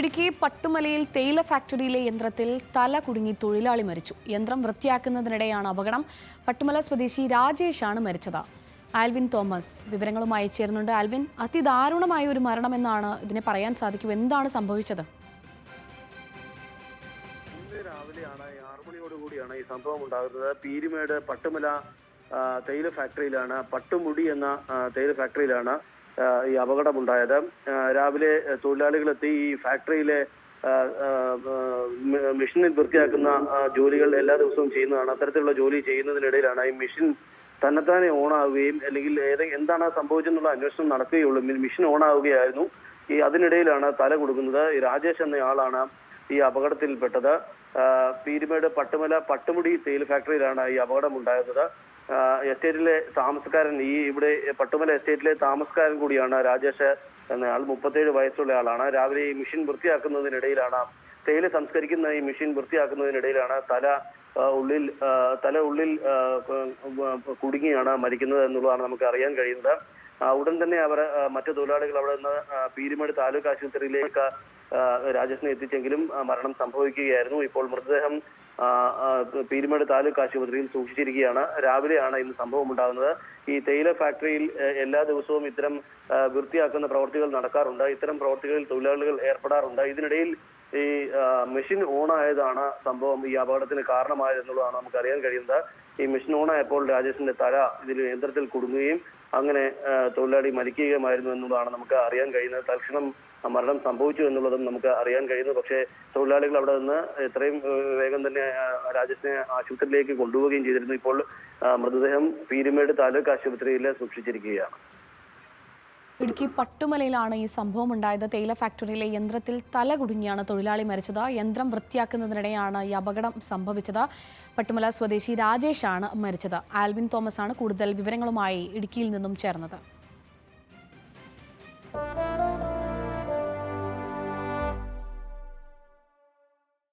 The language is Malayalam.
ഇടുക്കി പട്ടുമലയിൽ തേയില ഫാക്ടറിയിലെ യന്ത്രത്തിൽ തല കുടുങ്ങി തൊഴിലാളി മരിച്ചു. യന്ത്രം വൃത്തിയാക്കുന്നതിനിടെയാണ് അപകടം. പട്ടുമല സ്വദേശി രാജേഷാണ് മരിച്ചത്. ആൽവിൻ തോമസ് വിവരങ്ങളുമായി ചേർന്നുണ്ട്. ആൽവിൻ, അതിദാരുണമായ ഒരു മരണമെന്നാണ് ഇതിനെ പറയാൻ സാധിക്കൂ. എന്താണ് സംഭവിച്ചത്? ഇന്ന് രാവിലെയാണ് 6 മണിയോടുകൂടിയാണ് ഈ സംഭവം ഉണ്ടാകുന്നത്. പീരുമേട് പട്ടുമല തേയില ഫാക്ടറിയിലാണ്, പട്ടുമുടി എന്ന തേയില ഫാക്ടറിയിലാണ് ഈ അപകടമുണ്ടായത്. രാവിലെ തൊഴിലാളികളെത്തി ഈ ഫാക്ടറിയിലെ മെഷീനിൽ വൃത്തിയാക്കുന്ന ജോലികൾ എല്ലാ ദിവസവും ചെയ്യുന്നതാണ്. അത്തരത്തിലുള്ള ജോലി ചെയ്യുന്നതിനിടയിലാണ് ഈ മെഷീൻ തന്നെത്താനെ ഓണാവുകയും അല്ലെങ്കിൽ എന്താണ് സംഭവിച്ചെന്നുള്ള അന്വേഷണം നടക്കുകയുള്ളൂ. മെഷീൻ ഓണാവുകയായിരുന്നു. അതിനിടയിലാണ് തല കൊടുക്കുന്നത്. ഈ രാജേഷ് എന്നയാളാണ് ഈ അപകടത്തിൽപ്പെട്ടത്. പീരുമേട് പട്ടുമല പട്ടുമുടി തേയില ഫാക്ടറിയിലാണ് ഈ അപകടം ഉണ്ടാകുന്നത്. എസ്റ്റേറ്റിലെ താമസക്കാരൻ, ഇവിടെ പട്ടുമല എസ്റ്റേറ്റിലെ താമസക്കാരൻ കൂടിയാണ് രാജേഷ് എന്നയാൾ. 37 വയസ്സുള്ള ആളാണ്. രാവിലെ ഈ മെഷീൻ വൃത്തിയാക്കുന്നതിനിടയിലാണ്, തേയില സംസ്കരിക്കുന്ന ഈ മെഷീൻ വൃത്തിയാക്കുന്നതിനിടയിലാണ് തല ഉള്ളിൽ കുടുങ്ങിയാണ് മരിക്കുന്നത് എന്നുള്ളതാണ് നമുക്ക് അറിയാൻ കഴിയുന്നത്. ഉടൻ തന്നെ മറ്റു തൊഴിലാളികൾ അവിടെ നിന്ന് പീരുമേട് താലൂക്ക് ആശുപത്രിയിലേക്ക് രാജേഷിനെ എത്തിച്ചെങ്കിലും മരണം സംഭവിക്കുകയായിരുന്നു. ഇപ്പോൾ മൃതദേഹം പീരുമേട് താലൂക്ക് ആശുപത്രിയിൽ സൂക്ഷിച്ചിരിക്കുകയാണ്. രാവിലെയാണ് ഇന്ന് സംഭവം ഉണ്ടാകുന്നത്. ഈ തേയില ഫാക്ടറിയിൽ എല്ലാ ദിവസവും ഇത്തരം വൃത്തിയാക്കുന്ന പ്രവർത്തികൾ നടക്കാറുണ്ട്. ഇത്തരം പ്രവർത്തികളിൽ തൊഴിലാളികൾ ഏർപ്പെടാറുണ്ട്. ഇതിനിടയിൽ ഈ മെഷീൻ ഓണായതാണ് സംഭവം ഈ അപകടത്തിന് കാരണമായതെന്നുള്ളതാണ് നമുക്ക് അറിയാൻ കഴിയുന്നത്. ഈ മെഷീൻ ഓണായപ്പോൾ രാജേഷിന്റെ തല യന്ത്രത്തിൽ കുടുങ്ങുകയും അങ്ങനെ തൊഴിലാളി മരിക്കുകയുമായിരുന്നു എന്നുള്ളതാണ് നമുക്ക് അറിയാൻ കഴിയുന്നത്. തൽക്ഷണം മരണം സംഭവിച്ചു എന്നുള്ളതും നമുക്ക് അറിയാൻ കഴിയുന്നു. പക്ഷേ തൊഴിലാളികൾ അവിടെ നിന്ന് എത്രയും വേഗം തന്നെ രാജേഷിനെ ആശുപത്രിയിലേക്ക് കൊണ്ടുപോവുകയും ചെയ്തിരുന്നു. ഇപ്പോൾ മൃതദേഹം പീരുമേട് താലൂക്ക് ആശുപത്രിയിൽ സൂക്ഷിച്ചിരിക്കുകയാണ്. ഇടുക്കി പട്ടുമലയിലാണ് ഈ സംഭവം ഉണ്ടായത്. തേയില ഫാക്ടറിയിലെ യന്ത്രത്തിൽ തല കുടുങ്ങിയാണ് തൊഴിലാളി മരിച്ചത്. യന്ത്രം വൃത്തിയാക്കുന്നതിനിടെയാണ് ഈ അപകടം സംഭവിച്ചത്. പട്ടുമല സ്വദേശി രാജേഷാണ് മരിച്ചത്. ആൽവിൻ തോമസ് ആണ് കൂടുതൽ വിവരങ്ങളുമായി ഇടുക്കിയിൽ നിന്നും ചേർന്നത്.